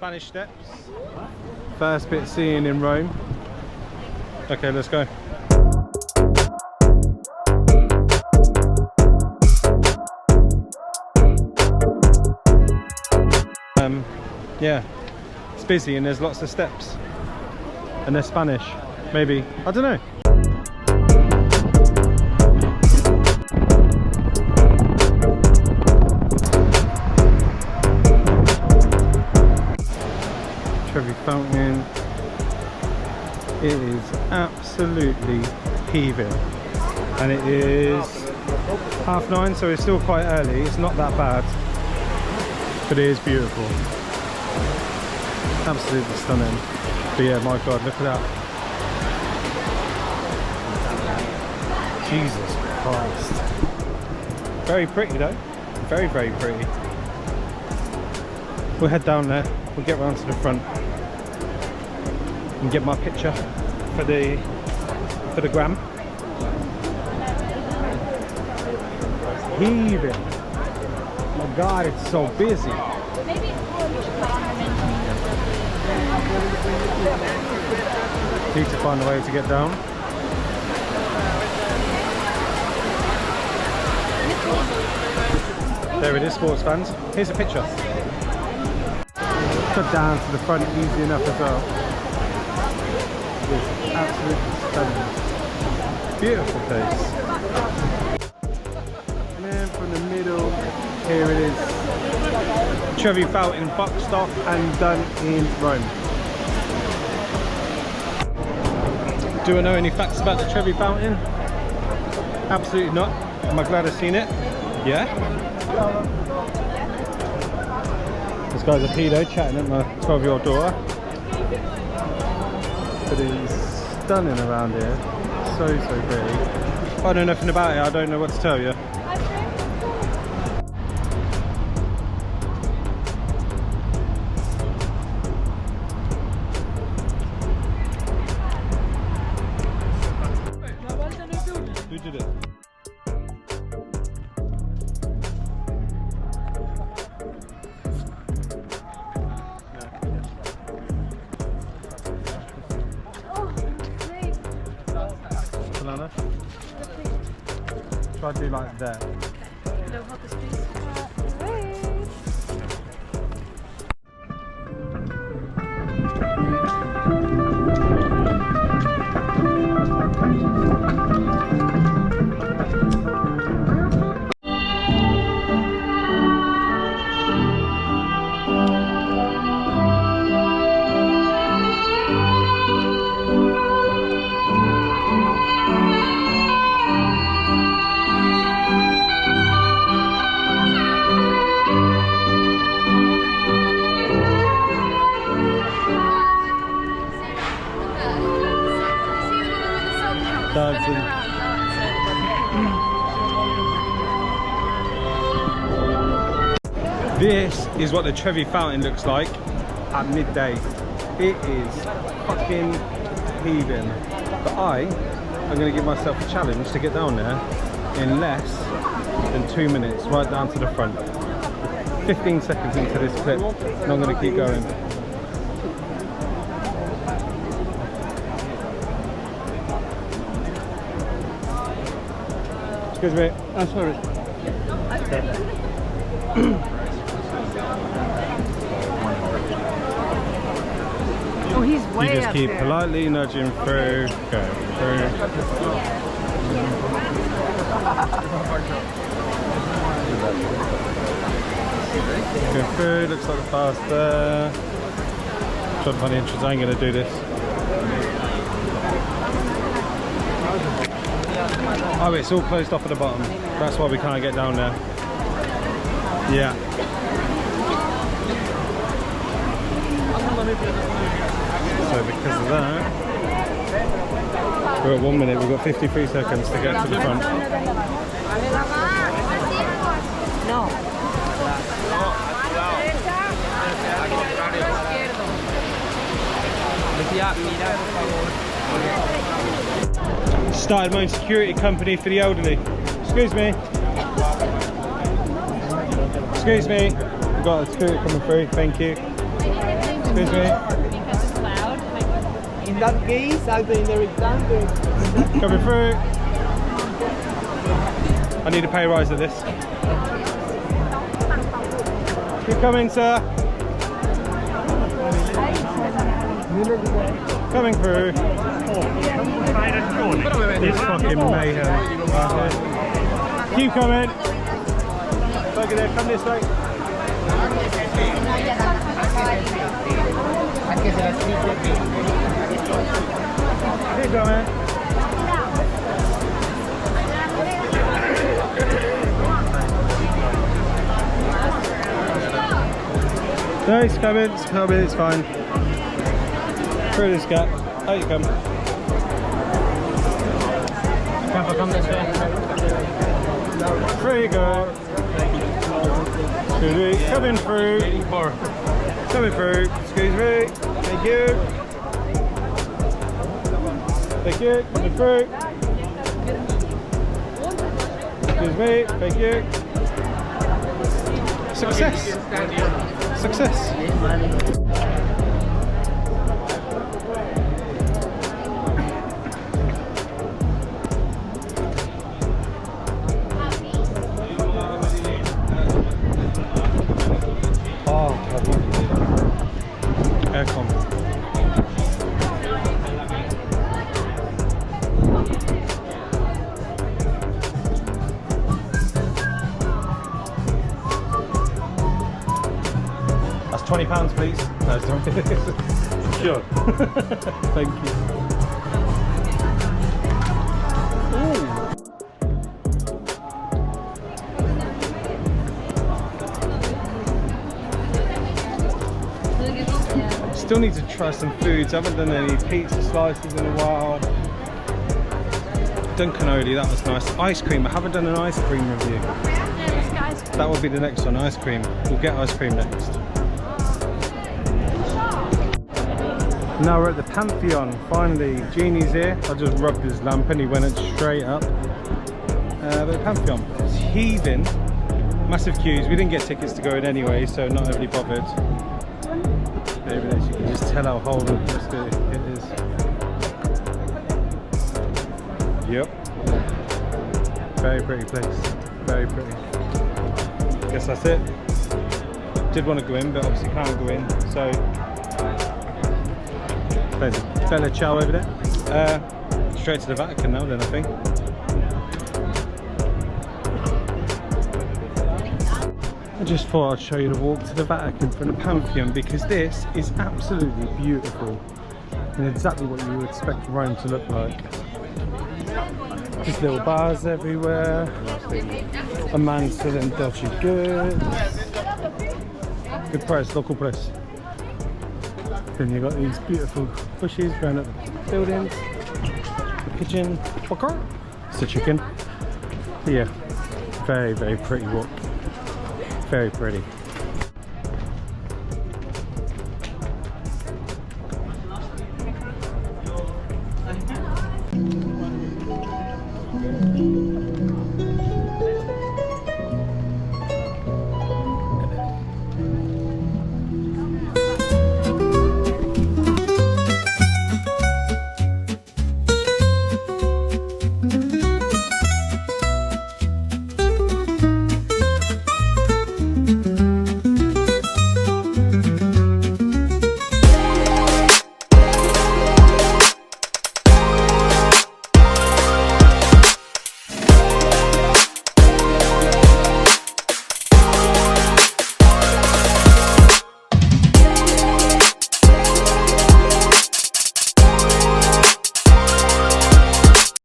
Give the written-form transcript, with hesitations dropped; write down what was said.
Spanish Steps. First bit seeing in Rome. Okay, let's go. Yeah, it's busy and there's lots of steps. And they're Spanish, maybe. I don't know. Trevi Fountain. It is absolutely heaving. And it is 9:30, so it's still quite early. It's not that bad. But it is beautiful. Absolutely stunning. But yeah, my god, look at that. Jesus Christ. Very pretty though. Very, very pretty. We'll head down there. We'll get round to the front and get my picture for the gram. Heaving. Oh my god, it's so busy. Need to find a way to get down. There it is, sports fans. Here's a picture. Got down to the front easy enough as well. It's absolutely stunning. Beautiful place. And then from the middle, here it is. Trevi Fountain, boxed off and done in Rome. Do I know any facts about the Trevi Fountain? Absolutely not. Am I glad I've seen it? Yeah. This guy's a pedo chatting at my 12-year-old daughter. But it's stunning around here. So pretty. I know nothing about it. I don't know what to tell you. Who did it? Banana? Try to do like that. This is what the Trevi Fountain looks like at midday. It is fucking heaving. But I am going to give myself a challenge to get down there in less than 2 minutes, right down to the front. 15 seconds into this clip, and I'm going to keep going. Excuse me. I'm sorry. Oh, he's way You just up keep there. politely nudging through, going through. Going through, looks like a pass there. Trying to find the entrance, I ain't going to do this. Oh, it's all closed off at the bottom. That's why we can't get down there. Yeah. So because of that, we're at 1 minute, we've got 53 seconds to get to the front. No. Started my own security company for the elderly. Excuse me. Excuse me. We've got a security coming through, thank you. Excuse me. Because it's loud. In that case, either in the rectangle. Coming through. I need a pay rise of this. Keep coming, sir. Coming through. It's fucking mayhem. Right. Keep coming. Look at there, come this way. Keep going. No, it's coming, it's fine. Through this gap. Out you come. Come this way. Through you go. Excuse me. Coming through. Coming through. Excuse me. Thank you. Thank you. Coming through. Excuse me. Thank you. Success. Success. Oh, aircon. That's £20, please. No, sorry. Sure. Thank you. Ooh. Still need to try some foods. I haven't done any pizza slices in a while. Done cannoli, that was nice. Ice cream, I haven't done an ice cream review. That will be the next one, ice cream. We'll get ice cream next. Now we're at the Pantheon, finally. Genie's here. I just rubbed his lamp and he went straight up. But the Pantheon, it's heaving. Massive queues. We didn't get tickets to go in anyway, so not overly bothered. There it is. You can just tell how old it is. Yep. Very pretty place. Very pretty. Guess that's it. Did want to go in, but obviously can't go in. So there's Bella Ciao over there. Straight to the Vatican now then, I think. I just thought I'd show you the walk to the Vatican from the Pantheon because this is absolutely beautiful and exactly what you would expect Rome to look like. Just little bars everywhere, a man selling dodgy goods, good price, local price. Then you've got these beautiful bushes around at the buildings, the pigeon, it's a chicken. But yeah, very, very pretty walk. Very pretty.